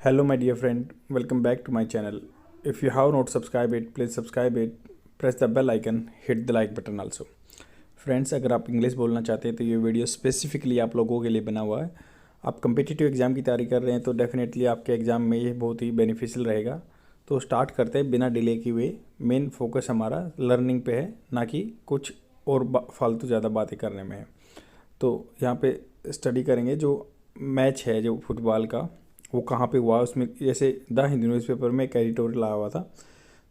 Hello, my dear friend. Welcome back to my channel. If you have not subscribed it, please subscribe it. Press the bell icon. Hit the like button also. Friends, अगर आप English बोलना चाहते हैं तो ये video specifically आप लोगों के लिए बना हुआ है। आप कम्पिटिटिव एग्ज़ाम की तैयारी कर रहे हैं तो डेफिनेटली आपके एग्ज़ाम में ये बहुत ही बेनिफिशियल रहेगा। तो स्टार्ट करते हैं बिना डिले किए हुए। मेन फोकस हमारा लर्निंग पे है, ना कि कुछ और फालतू ज़्यादा बातें करने में है। तो यहाँ पे स्टडी करेंगे जो मैच है जो फुटबॉल का, वो कहाँ पे हुआ। उसमें जैसे द हिंदू न्यूज़पेपर में एक एडिटोरियल आया हुआ था,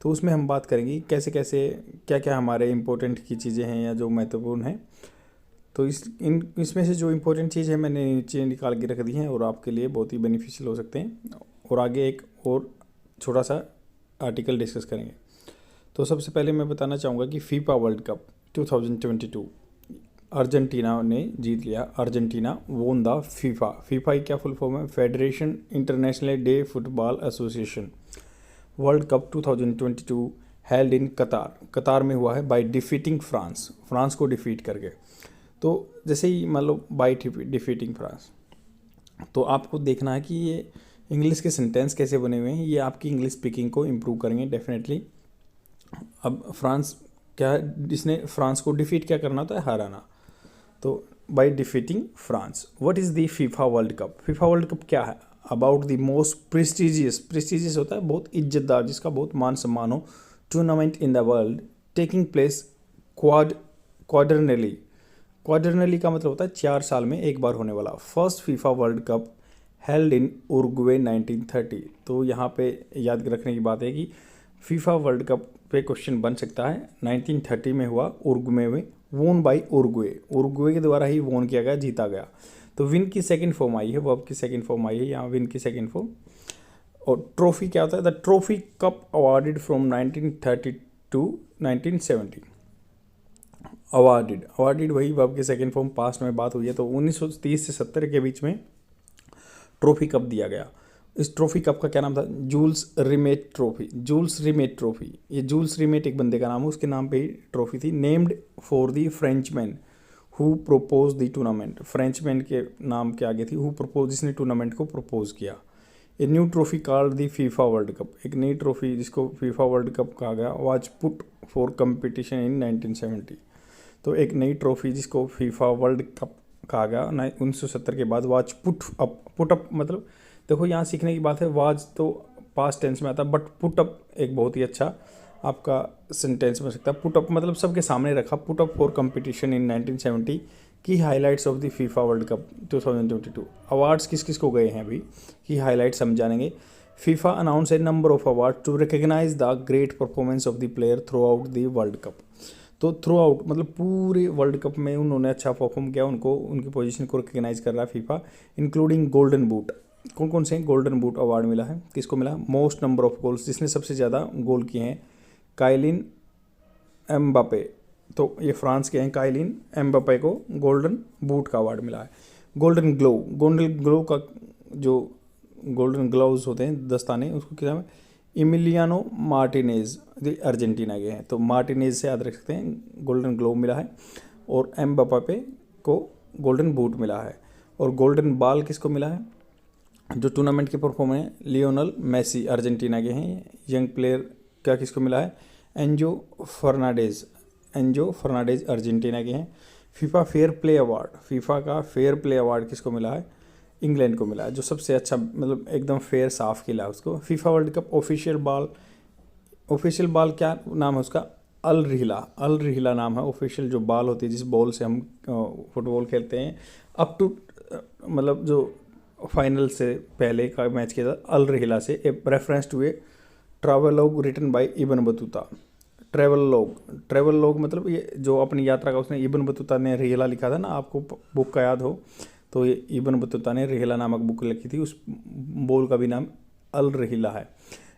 तो उसमें हम बात करेंगे कैसे कैसे क्या क्या हमारे इम्पोर्टेंट की चीज़ें हैं या जो महत्वपूर्ण हैं। तो इसमें से जो इम्पोर्टेंट चीज़ है मैंने नीचे निकाल के रख दी हैं और आपके लिए बहुत ही बेनिफिशियल हो सकते हैं। और आगे एक और छोटा सा आर्टिकल डिस्कस करेंगे। तो सबसे पहले मैं बताना चाहूँगा कि फीफा वर्ल्ड कप 2022 अर्जेंटीना ने जीत लिया। Argentina won the FIFA. FIFA की क्या फुल फॉर्म है? Federation international day football association. World Cup 2022 held in कतार में हुआ है बाय डिफीटिंग फ्रांस को डिफीट करके। तो जैसे ही मान लो बाय डिफीटिंग फ्रांस, तो आपको देखना है कि ये इंग्लिश के सेंटेंस कैसे बने हुए हैं। ये आपकी इंग्लिश स्पीकिंग को इम्प्रूव करेंगे डेफिनेटली। अब फ्रांस क्या, जिसने फ्रांस को डिफीट क्या करना होता है? हराना। तो by defeating France. What is the FIFA World cup? FIFA World cup क्या है? अबाउट द मोस्ट प्रेस्टिजियस होता है बहुत इज्जतदार, जिसका बहुत मान सम्मान हो, tournament in the world taking place quadrennially का मतलब होता है 4 साल में एक बार होने वाला। First FIFA World cup held in Uruguay 1930। तो यहाँ पे याद रखने की बात है कि फीफा वर्ल्ड कप पे क्वेश्चन बन सकता है। 1930 में हुआ उरुग्वे में, वोन बाई उरुग्वे के द्वारा ही वोन किया गया, जीता गया। तो विन की सेकंड फॉर्म आई है, वर्ब की सेकंड फॉर्म आई है यहाँ, विन की सेकंड फॉर्म। और ट्रॉफी क्या होता है? The trophy cup awarded from 1930 to 1970। Awarded वही वर्ब की सेकंड फॉर्म, पास्ट में बात हुई है। तो 1930 से 70 के बीच में ट्रॉफी कप दिया गया। इस ट्रॉफी कप का क्या नाम था? Jules Rimet trophy. ये जूल्स रिमेट एक बंदे का नाम है, उसके नाम पे ही ट्रॉफी थी। Named for the Frenchman who propose the tournament. Frenchman के नाम के आगे थी हु प्रोपोज, जिसने टूर्नामेंट को प्रपोज किया। A new trophy called the FIFA World Cup. एक नई ट्रॉफी जिसको फीफा वर्ल्ड कप कहा गया, was put for competition in 1970। तो एक नई ट्रॉफी जिसको फीफा वर्ल्ड कप कहा गया 1970 के बाद, वाज पुट अप मतलब देखो यहाँ सीखने की बात है। वाज तो पास्ट टेंस में आता है, बट पुट अप एक बहुत ही अच्छा आपका सेंटेंस बन सकता है। पुट अप मतलब सबके सामने रखा। Put up for competition in 1970 की highlights of the FIFA World Cup 2022। Awards किस किस को गए हैं अभी की हाइलाइट्स हम जानेंगे। FIFA announce a number of award to recognise the great performance of the player throughout the World Cup. तो थ्रू आउट मतलब पूरे वर्ल्ड कप में उन्होंने अच्छा परफॉर्म किया, उनको उनकी पोजीशन को रिकग्नाइज कर रहा है फीफा। Including golden boot. कौन कौन से गोल्डन बूट अवार्ड मिला है? किसको मिला? मोस्ट नंबर ऑफ गोल्स, जिसने सबसे ज़्यादा गोल किए हैं, काइलिन एम्बापे। तो ये फ्रांस के हैं। काइलिन एम्बापे को गोल्डन बूट का अवार्ड मिला है। गोल्डन ग्लो का जो गोल्डन ग्लोव्स होते हैं, दस्ताने, उसको क्या है? इमिलियानो मार्टिनेज, जो अर्जेंटीना के हैं। तो मार्टिनेज से याद रख सकते हैं, गोल्डन ग्लोव मिला है। और एम्बापे को गोल्डन बूट मिला है। और गोल्डन बॉल किसको मिला है? जो टूर्नामेंट के परफॉर्मर हैं, लियोनल मेसी अर्जेंटीना के हैं। यंग प्लेयर क्या किसको मिला है? एंजो फर्नांडेज अर्जेंटीना के हैं। फीफा फेयर प्ले अवार्ड किसको मिला है? इंग्लैंड को मिला है, जो सबसे अच्छा मतलब एकदम फेयर साफ खेला उसको। FIFA World cup official ball क्या नाम है उसका? अल रिहिला नाम है। ऑफिशियल जो बॉल होती है, जिस बॉल से हम फुटबॉल खेलते हैं, अप टू मतलब जो फाइनल से पहले का मैच किया था, अल रिहिला से। A reference to a travelogue written by Ibn Battuta. Travelogue मतलब ये जो अपनी यात्रा का उसने इब्न बतूता ने रिहिला लिखा था ना, आपको बुक का याद हो तो ये इब्न बतूता ने रिहिला नामक बुक लिखी थी। उस बोल का भी नाम अल रिहिला है।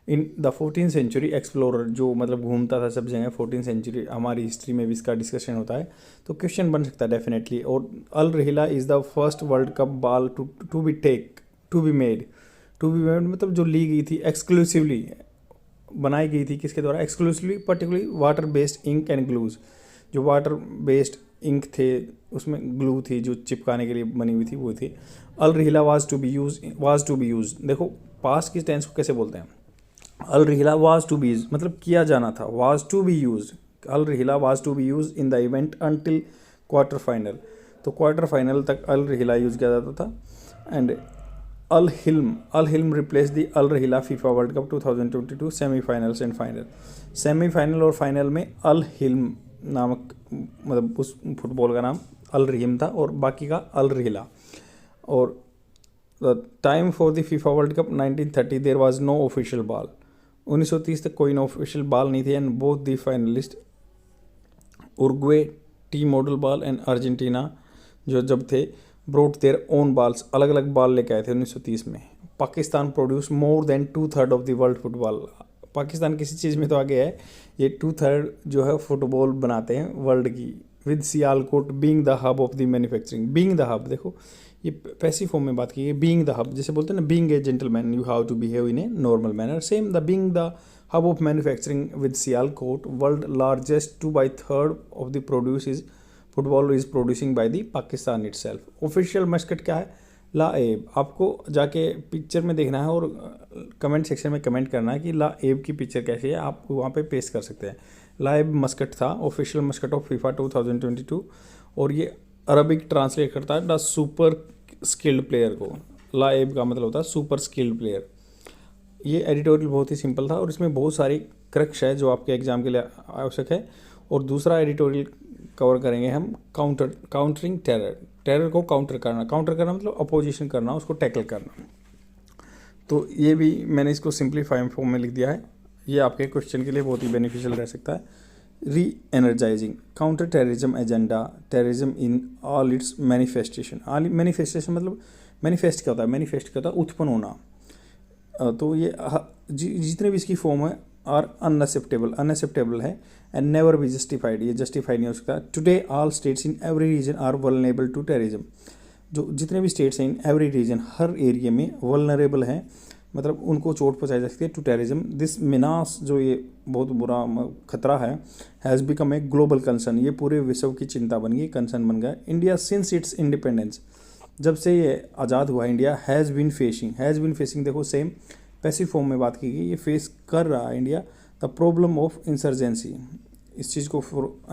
In the 14th century explorer, जो मतलब घूमता था सब जगह। 14th सेंचुरी हमारी हिस्ट्री में भी इसका डिस्कशन होता है, तो क्वेश्चन बन सकता है डेफिनेटली। और Al Rihla is the first World Cup ball to be made मतलब जो ली गई थी, एक्सक्लूसिवली बनाई गई थी, किसके द्वारा? Exclusively particularly water based ink and glues. जो वाटर बेस्ड इंक थे, उसमें ग्लू थी जो चिपकाने के लिए बनी हुई थी, वो थी। Al Rihla was to be use. देखो पास्ट की टेंस को कैसे बोलते हैं, Al Rihla was to be use मतलब किया जाना था, was to be use, Al Rihla was to be use in the event until quarter final. तो क्वार्टर फाइनल तक अल रिहिला यूज़ किया जाता था। And Al Hilm replace the Al Rihla FIFA World Cup 2022 semifinals and final. Semifinal और final में अल हिल्म नामक मतलब उस फुटबॉल का नाम अल रहीम था और बाकी का अल रिहिला। और time for the FIFA World Cup 1930 there was no official ball. 1930 तक कोई ऑफिशियल बॉल नहीं थी। And both the finalist Uruguay T model ball and Argentina जो जब थे ब्रोट देयर ओन बॉल्स, अलग अलग बॉल लेके आए थे 1930 में। Pakistan produce more than 2/3 of the world football. Pakistan किसी चीज़ में तो आगे है, ये 2/3 जो है फुटबॉल बनाते हैं वर्ल्ड की। With Sialkot being the hub of the manufacturing. Being the hub, देखो ये पैसिव फॉर्म में बात की है। बीइंग द हब जैसे बोलते हैं ना, being a gentleman you have to behave in a normal manner, same the being the hub of manufacturing with Sialkot world largest 2/3 of the produce is football is producing by the Pakistan itself. Official mascot क्या है, ला एब। आपको जाके picture में देखना है और comment section में कमेंट करना है कि ला एब की पिक्चर कैसी है, आप वहाँ पे पेस्ट कर सकते हैं। ला एब मस्कट था ऑफिशियल मस्कट ऑफ फीफा 2022 और ये अरबिक ट्रांसलेट करता है द सुपर स्किल्ड प्लेयर को। ला एब का मतलब होता है सुपर स्किल्ड प्लेयर। ये एडिटोरियल बहुत ही सिंपल था और इसमें बहुत सारी क्रक्स है जो आपके एग्जाम के लिए आवश्यक है। और दूसरा एडिटोरियल कवर करेंगे हम काउंटरिंग टेरर को काउंटर करना मतलब अपोजिशन करना, उसको टैकल करना। तो ये भी मैंने इसको सिंप्लीफाइड फॉर्म में लिख दिया है, ये आपके क्वेश्चन के लिए बहुत ही बेनिफिशियल रह सकता है। री energising counter terrorism agenda, terrorism in all its manifestation. Manifestation मतलब मैनिफेस्ट क्या होता है, मैनिफेस्ट क्या होता है उत्पन्न होना। तो ये जितने भी इसकी फॉर्म है आर अनएक्सेप्टेबल है एंड नेवर बी जस्टिफाइड, ये जस्टिफाइड नहीं हो सकता। Today all states in every region are vulnerable to terrorism. जो जितने भी स्टेट्स हैं इन एवरी रीजन, हर एरिया में वल्नरेबल हैं, मतलब उनको चोट पहुँचाई जा सकती है टू टेररिज्म। दिस मिनास जो ये बहुत बुरा खतरा है has become a global concern, ये पूरे विश्व की चिंता बन गई, कंसर्न बन गया। इंडिया सिंस इट्स इंडिपेंडेंस, जब से ये आज़ाद हुआ इंडिया हैज़ बीन फेसिंग देखो सेम पैसिव फॉर्म में बात की गई, ये फेस कर रहा है India the problem of insurgency, इस चीज़ को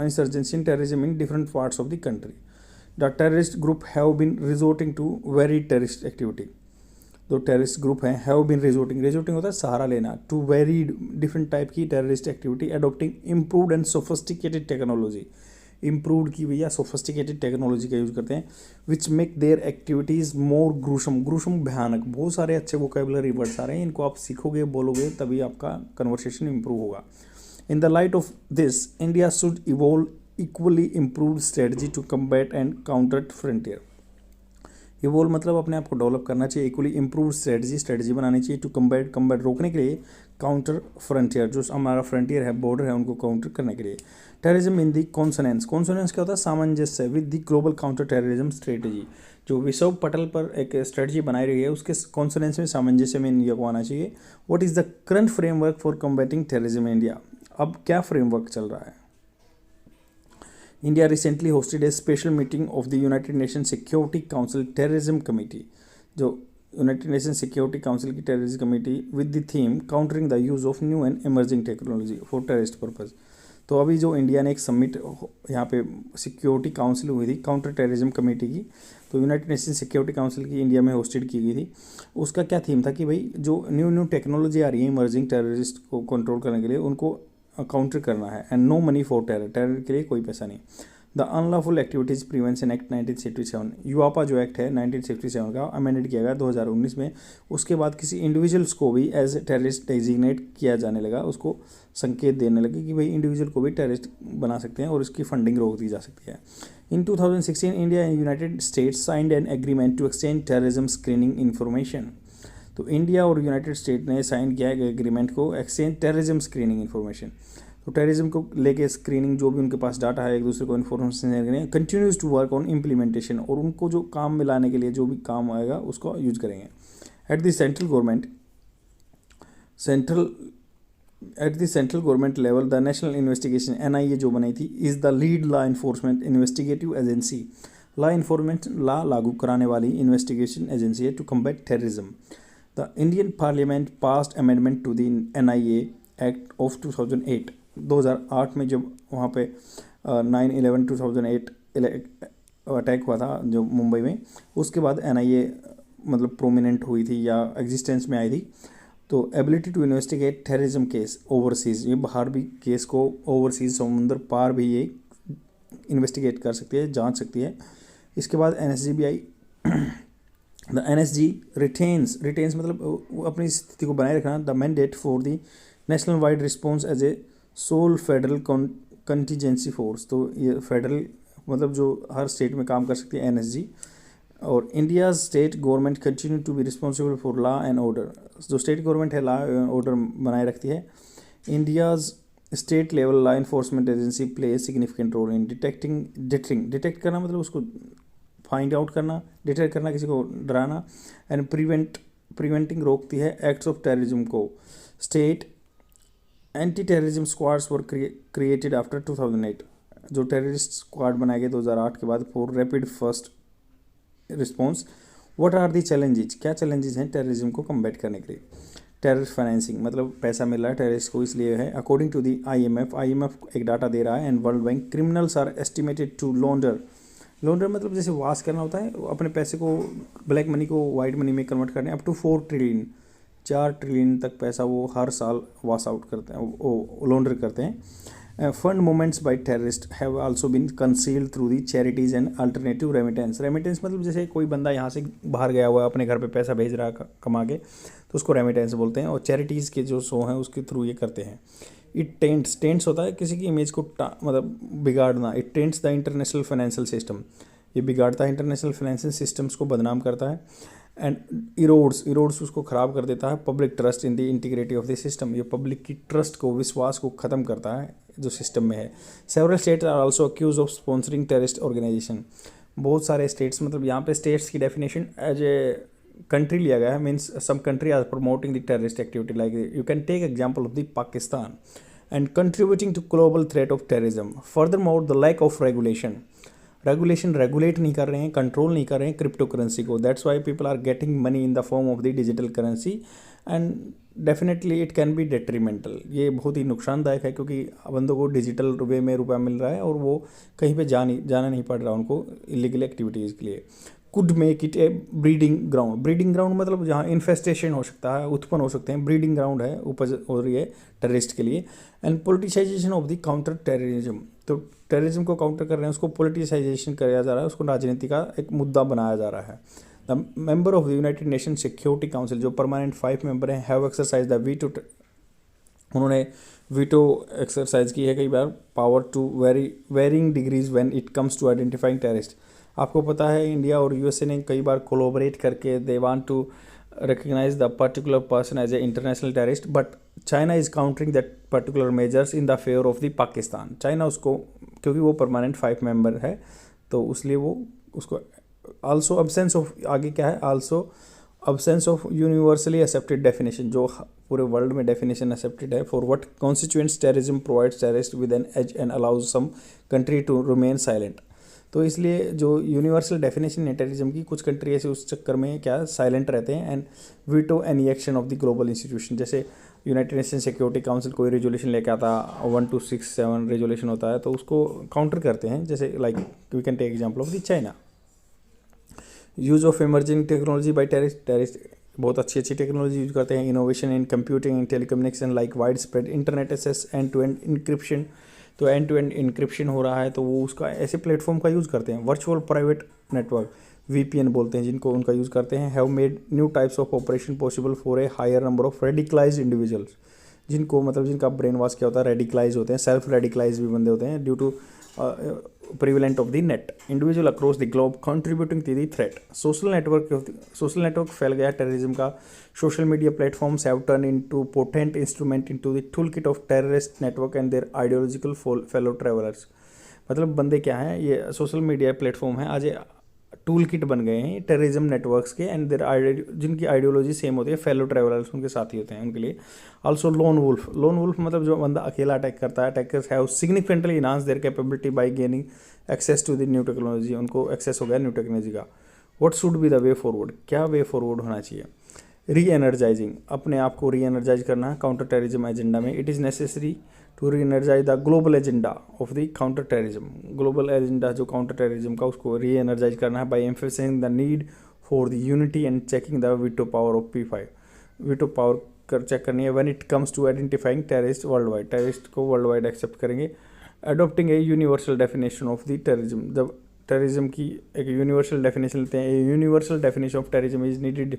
insurgency in terrorism in different parts of the country. The terrorist group have been resorting to very terrorist activity. जो टेररिस्ट ग्रुप हैं हैव बीन रिजोर्टिंग होता है सहारा लेना, टू वेरी डिफरेंट टाइप की terrorist activity adopting improved and sophisticated technology. Improved की भैया sophisticated technology का यूज़ करते हैं, which make their activities more gruesome भयानक। बहुत सारे अच्छे वोकेबुलरी वर्ड्स आ रहे हैं, इनको आप सीखोगे बोलोगे तभी आपका कन्वर्सेशन इंप्रूव होगा। In the light of this India should evolve equally improved strategy to combat and counter frontier. Evolve मतलब अपने आप को डेवलप करना चाहिए, इक्वली इम्प्रूव स्ट्रेटजी बनानी चाहिए टू कम्बैट रोकने के लिए, काउंटर फ्रंटियर जो हमारा फ्रंटियर है बॉर्डर है उनको काउंटर करने के लिए। टेररिज्म इन दी कॉन्सोनेंस क्या होता है सामंजस्य with the global counter terrorism strategy, जो विश्व पटल पर एक स्ट्रेटजी बनाई रही है उसके कॉन्सोनेंस में सामंजस्य में इंडिया को आना चाहिए। What is the current framework for combating terrorism in India, अब क्या फ्रेमवर्क चल रहा है। India recently hosted a special meeting of the United Nations Security Council Terrorism Committee, जो यूनाइटेड नेशन सिक्योरिटी काउंसिल की terrorism committee with the theme countering the use of new and emerging technology for terrorist purpose. तो अभी जो India ने एक summit यहाँ पे security council हुई थी काउंटर टेररिज्म कमेटी की, तो यूनाइटेड नेशन सिक्योरिटी काउंसिल की इंडिया में होस्टेड की गई थी। उसका क्या थीम था कि भाई जो न्यू टेक्नोलॉजी आ रही है इमर्जिंग टेररिस्ट को कंट्रोल करने के लिए उनको काउंटर करना है। And no money for terror के लिए कोई पैसा नहीं। The unlawful activities prevention act 1967, UAPA जो एक्ट है 1967 का अमेंडेड किया गया 2019 में। उसके बाद किसी इंडिविजुअल्स को भी एज टेररिस्ट डेजिग्नेट किया जाने लगा, उसको संकेत देने लगे कि भाई इंडिविजुअल को भी टेररिस्ट बना सकते हैं और इसकी फंडिंग रोक दी जा सकती है। In 2016 India and United States signed an agreement to exchange terrorism screening information. तो इंडिया और यूनाइटेड स्टेट ने साइन किया है एग्रीमेंट को एक्सचेंज टेररिज्म स्क्रीनिंग इन्फॉर्मेशन। तो टेररिज्म को लेके स्क्रीनिंग जो भी उनके पास डाटा है एक दूसरे को इन्फॉर्मेशन शेयर करेंगे, continues to work on implementation, और उनको जो काम में लाने के लिए जो भी काम आएगा उसको यूज करेंगे। At the central at the central government level the national investigation NIA जो बनाई थी is the lead law enforcement investigative agency. Law enforcement law लागू कराने वाली इन्वेस्टिगेशन एजेंसी है to combat terrorism. The Indian parliament passed amendment to the NIA act of 2008। 2008 में जब वहाँ पे 9/11/2008 अटैक हुआ था जो मुंबई में, उसके बाद NIA मतलब प्रोमिनेंट हुई थी या एग्जिस्टेंस में आई थी। तो ability to investigate terrorism case overseas, ये बाहर भी केस को ओवरसीज़ समुंदर पार भी ये इन्वेस्टिगेट कर सकती है, जांच सकती है। इसके बाद NSGBI द NSG रिटेन्स मतलब वो अपनी स्थिति को बनाए रखना। The mandate for the national wide response as a sole federal contingency force. तो ये फेडरल मतलब जो हर स्टेट में काम कर सकती है NSG। और India's state government continue to be responsible for law and order. जो स्टेट गवर्नमेंट है लॉ एंड ऑर्डर बनाए रखती है। India's state level law enforcement agency play significant role in detect करना मतलब उसको फाइंड आउट करना, डिटेक्ट करना, किसी को डराना, एंड प्रिवेंटिंग रोकती है एक्ट्स ऑफ टेररिज्म को। State anti terrorism squads were created after 2008। जो टेररिस्ट स्क्वाड बनाए गए 2008 के बाद for rapid first response. What are the challenges, क्या चैलेंजेस हैं टेररिज्म को कम्बैट करने के लिए। टेररिस्ट फाइनेंसिंग मतलब पैसा मिल रहा है टेररिस्ट को, इसलिए है। अकॉर्डिंग टू दी IMF एक डाटा दे रहा है, and World Bank criminals are estimated to launder मतलब जैसे वाश करना होता है, अपने पैसे को ब्लैक मनी को वाइट मनी में कन्वर्ट करने, अप टू 4 ट्रिलियन तक पैसा वो हर साल वॉश आउट करते हैं, वो लॉन्डर करते हैं। Fund movements by terrorist have also been concealed through the charities and alternative remittance मतलब जैसे कोई बंदा यहाँ से बाहर गया हुआ है, अपने घर पे पैसा भेज रहा है कमा के, तो उसको रेमिटेंस बोलते हैं। और चैरिटीज़ के जो शो हैं उसके थ्रू ये करते हैं। इट टेंट्स होता है किसी की इमेज को मतलब बिगाड़ना। It tents the international financial system, ये बिगाड़ता है इंटरनेशनल फाइनेंशियल सिस्टम्स को, बदनाम करता है। एंड इरोड्स उसको ख़राब कर देता है। Public trust in the integrity of the system, ये पब्लिक की ट्रस्ट को, विश्वास को ख़त्म करता है जो सिस्टम में है। Several states are also accuse of sponsoring terrorist organisation. बहुत सारे स्टेट्स मतलब यहाँ पे स्टेट्स की डेफिनेशन एज ए कंट्री लिया गया है, means some country are promoting the terrorist activity, like you can take example of the Pakistan and contributing to global threat of terrorism. Furthermore the lack of regulate नहीं कर रहे हैं, control नहीं कर रहे हैं क्रिप्टो करेंसी को। That's why people are getting money in the form of the digital currency, and definitely it can be detrimental. ये बहुत ही नुकसानदायक है क्योंकि बंदों को डिजिटल वे में रुपया मिल रहा है और वो कहीं पे जाना नहीं पड़ रहा उनको इलीगल एक्टिविटीज़ के लिए। Could make it A breeding ground मतलब जहाँ इन्फेस्टेशन हो सकता है, उत्पन्न हो सकते हैं, ब्रीडिंग ग्राउंड है, उपज हो रही है टेररिस्ट के लिए। And politicisation of the counter terrorism, तो टेररिज्म को काउंटर कर रहे हैं, उसको पोलिटिसाइजेशन किया जा रहा है, उसको राजनीति का एक मुद्दा बनाया जा रहा है। The member of the United Nation Security Council, जो परमानेंट 5 मेंबर हैं, हैव एक्सरसाइज द वीटो, उन्होंने वीटो एक्सरसाइज की है कई बार, power to varying degrees when it comes to identifying terrorist. आपको पता है इंडिया और USA ने कई बार कोलोबरेट करके they want to recognize the particular person as a international terrorist, but China is countering that particular measures in the favor of the Pakistan. China उसको, क्योंकि वो परमानेंट 5 मेंबर है तो उसलिए वो उसको also absence of, आगे क्या है, also absence of universally accepted definition, जो पूरे वर्ल्ड में definition accepted है, for what constitutes terrorism provides terrorists with an edge and allows some country to remain silent. तो इसलिए जो यूनिवर्सल डेफिनेशन है टेररिज्म की, कुछ कंट्री ऐसे उस चक्कर में क्या साइलेंट रहते हैं and veto any action of the global institution. जैसे यूनाइटेड नेशन सिक्योरिटी काउंसिल कोई रेजोल्यूशन लेके आता, 1267 रेजोल्यूशन होता है, तो उसको काउंटर करते हैं। जैसे like we can take example of the China. Use of emerging technology by terrorist, बहुत अच्छी टेक्नोलॉजी यूज करते हैं। Innovation in computing and telecommunication like wide spread internet access, and to end encryption, तो and to end encryption हो रहा है तो वो उसका ऐसे प्लेटफॉर्म का यूज़ करते हैं। वर्चुअल प्राइवेट नेटवर्क VPN बोलते हैं जिनको, उनका यूज़ करते हैं। Have made new types of operation possible for a higher number of radicalised individuals, जिनको मतलब जिनका ब्रेन वॉश क्या होता है, रेडिकलाइज होते हैं, सेल्फ रेडिकलाइज भी बंदे होते हैं due to prevalent of the net individual across the globe contributing to the threat. Social network फैल गया टेररिज्म का। Social media platforms have turn into potent instrument into the tool kit of terrorist network and their ideological fellow travellers. मतलब बंदे क्या हैं, ये social media platform है आज टूल किट बन गए हैं टेररिज्म नेटवर्क्स के, एंड देर जिनकी आइडियोलॉजी सेम होती है, फेलो ट्रैवलर्स उनके साथी होते हैं उनके लिए। आल्सो लोन वुल्फ मतलब जो बंदा अकेला अटैक करता है, attackers have significantly enhance their capability by gaining access to the new technology, उनको एक्सेस हो गया न्यू टेक्नोलॉजी का। What should be the way forward, क्या वे फॉरवर्ड होना चाहिए? री एनर्जाइजिंग, अपने आप को री एनर्जाइज करना है काउंटर टेररिज्म एजेंडा में। It is necessary to reenergise the global agenda of the counter terrorism, global agenda जो काउंटर टेररिज्म का उसको री एनर्जाइज करना है by emphasising the need for the unity and checking the veto power of P5, veto power कर check करनी है when it comes to identifying terrorist worldwide, terrorist को worldwide accept करेंगे। Adopting a universal definition of the terrorism, जब terrorism की एक universal definition लेते हैं, universal definition of terrorism is needed,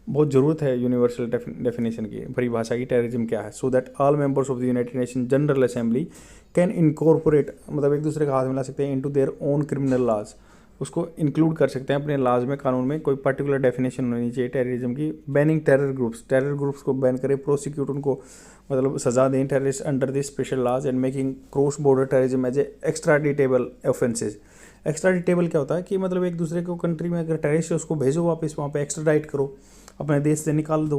बहुत ज़रूरत है यूनिवर्सल डेफिनेशन की, परिभाषा की टेररिज्म क्या है, so that all members of the United Nation General Assembly can incorporate, मतलब एक दूसरे का हाथ मिला सकते हैं, into their own criminal laws, उसको इंक्लूड कर सकते हैं अपने लॉज में, कानून में कोई पर्टिकुलर डेफिनेशन होनी चाहिए टेररिज्म की। बैनिंग टेरर ग्रुप्स को बैन करें, प्रोसिक्यूट उनको मतलब सजा दें terrorist under this special laws, and making cross border terrorism as a extraditable offences. Extraditable क्या होता है कि मतलब एक दूसरे को कंट्री में अगर टेररिस्ट है उसको भेजो वापस वहाँ पे, एक्स्ट्राडाइट करो, अपने देश से निकाल दो।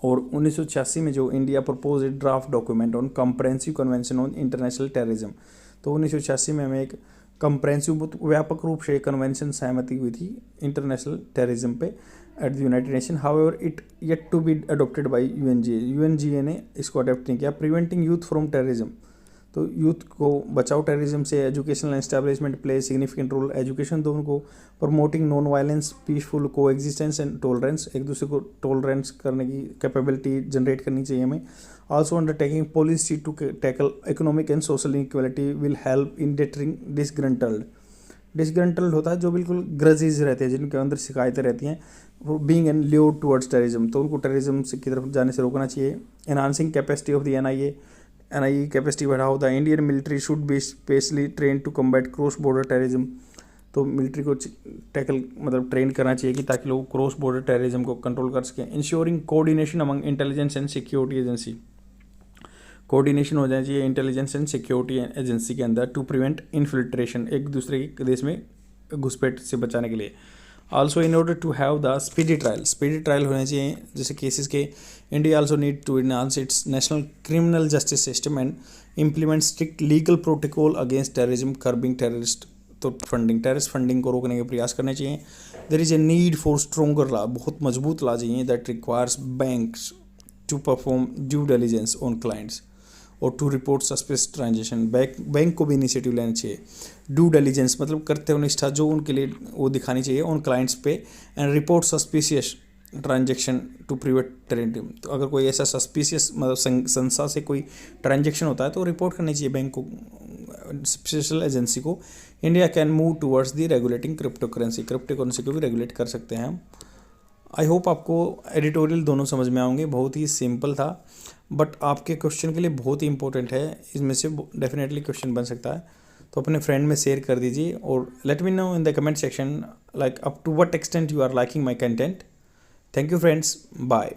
और 1986 में जो India propose draft document on comprehensive convention on international terrorism, तो 1986 में हमें एक कंप्रेहेंसिव व्यापक रूप से कन्वेंशन सहमति हुई थी इंटरनेशनल टेररिज्म पे at the United Nation. However it yet to be adopted by UNGA ने इसको अडोप्ट नहीं किया। प्रिवेंटिंग यूथ फ्रॉम टेररिज्म, तो यूथ को बचाओ टेररिज्म से। Educational establishment play significant role, education दो उनको। Promoting non violence, peaceful coexistence and tolerance, एक दूसरे को टॉलरेंस करने की कैपेबिलिटी जनरेट करनी चाहिए हमें। Also undertaking policy to tackle economic and social inequality will help in deterring disgruntled होता है जो बिल्कुल ग्रजेज रहते हैं, जिनके अंदर शिकायतें रहती हैं, being an lured towards terrorism, तो उनको टेररिज्म की तरफ जाने से रोकना चाहिए। Enhancing capacity of the NIA capacity बढ़ाओ। The Indian military should be specially train to combat cross border terrorism, तो मिलिट्री को टैकल मतलब ट्रेन करना चाहिए कि ताकि लोग क्रॉस बॉर्डर टेररिज्म को कंट्रोल कर सकें। Ensuring coordination among intelligence and security agency, coordination हो जाना चाहिए इंटेलिजेंस एंड सिक्योरिटी एजेंसी के अंदर टू प्रिवेंट इन्फिल्ट्रेशन, एक दूसरे के देश में घुसपैठ से बचाने के लिए। Also in order to have the speedy trial होने चाहिए जैसे केसेस के। India also need to enhance its national criminal justice system and implement strict legal protocol against terrorism, curbing terrorist, तो टेररिस्ट फंडिंग को रोकने के प्रयास करने चाहिए। There is a need for stronger law, बहुत मजबूत लॉ चाहिए that requires banks to perform due diligence on clients और to report suspicious transaction. Bank को भी इनिशिएटिव लेना चाहिए। ड्यू डिलिजेंस मतलब करते हुए निष्ठा जो उनके लिए वो दिखानी चाहिए ऑन क्लाइंट्स पे, and report suspicious transaction to prevent terrorism, तो अगर कोई ऐसा सस्पिशियस मतलब संस्था से कोई ट्रांजेक्शन होता है तो रिपोर्ट करनी चाहिए बैंक को, स्पेशल एजेंसी को। India can move towards the regulating crypto currency को भी रेगुलेट कर सकते हैं हम। आई होप आपको एडिटोरियल दोनों समझ में आएंगे, बहुत ही सिंपल था बट आपके क्वेश्चन के लिए बहुत ही इंपॉर्टेंट है, इसमें से डेफिनेटली क्वेश्चन बन सकता है, तो अपने फ्रेंड में शेयर कर दीजिए और let me know in the comment section like up to what extent you are liking my content. Thank you friends, bye.